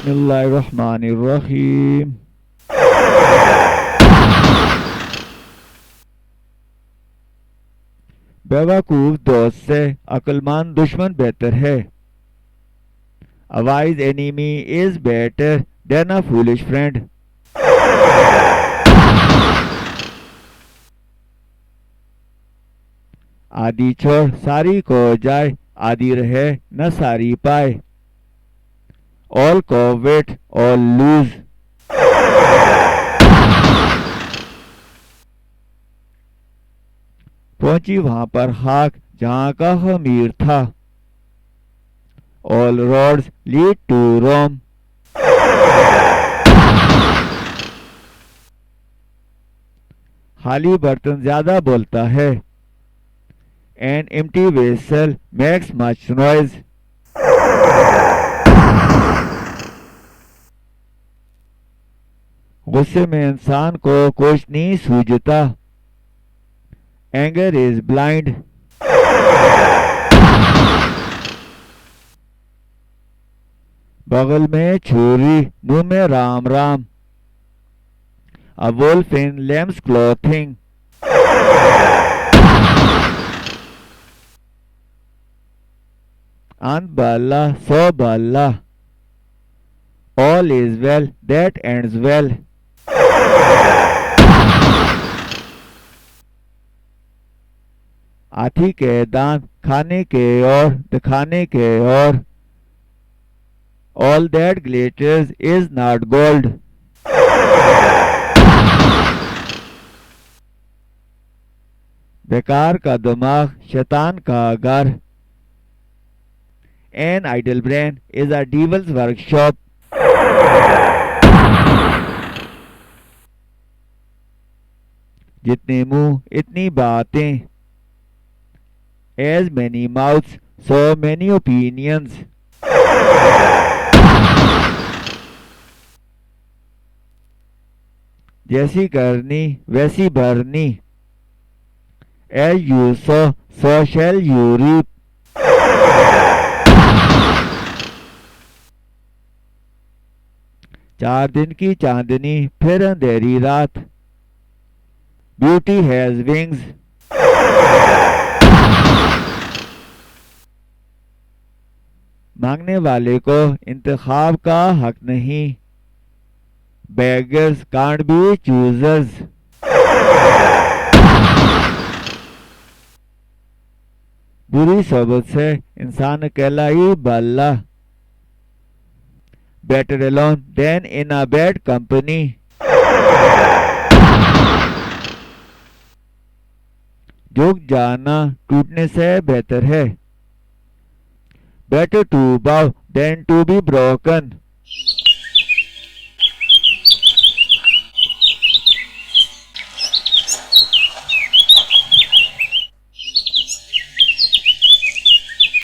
बिस्मिल्लाहिर्रहमानिर्रहीम। बेवकूफ दोस्त से अक्लमंद दुश्मन बेहतर है। A wise enemy is better than a foolish friend. आधी छोड़ सारी को जाए, आधी रहे न सारी पाए। All covet, all lose. पहुंची वहां पर हाक जहां का अमीर था। All roads lead to Rome. खाली बर्तन ज्यादा बोलता है। An empty vessel makes much noise. गुस्से में इंसान को कुछ नहीं सूझता। Anger is blind. बगल में छुरी, मुंह में Ram Ram. A wolf in lamb's clothing. अंत बल्ला सो बल्ला। All is well that ends well. हाथी के दांत खाने के और दिखाने के और। All that glitters is not gold. बेकार का दिमाग शैतान का घर। An idle brain is a devil's workshop. जितने मुंह इतनी बातें। As many mouths, so many opinions. जैसी करनी वैसी भरनी। As you sow, so shall you reap. चार दिन की चांदनी फिर अंधेरी रात। Beauty has wings. मांगने वाले को इंतखाब का हक नहीं। Beggars can't be choosers. बुरी सोबत से इंसान अकेला ही बल्ला। Better alone than in a bad company. झुक जाना टूटने से बेहतर है। Better to bow than to be broken.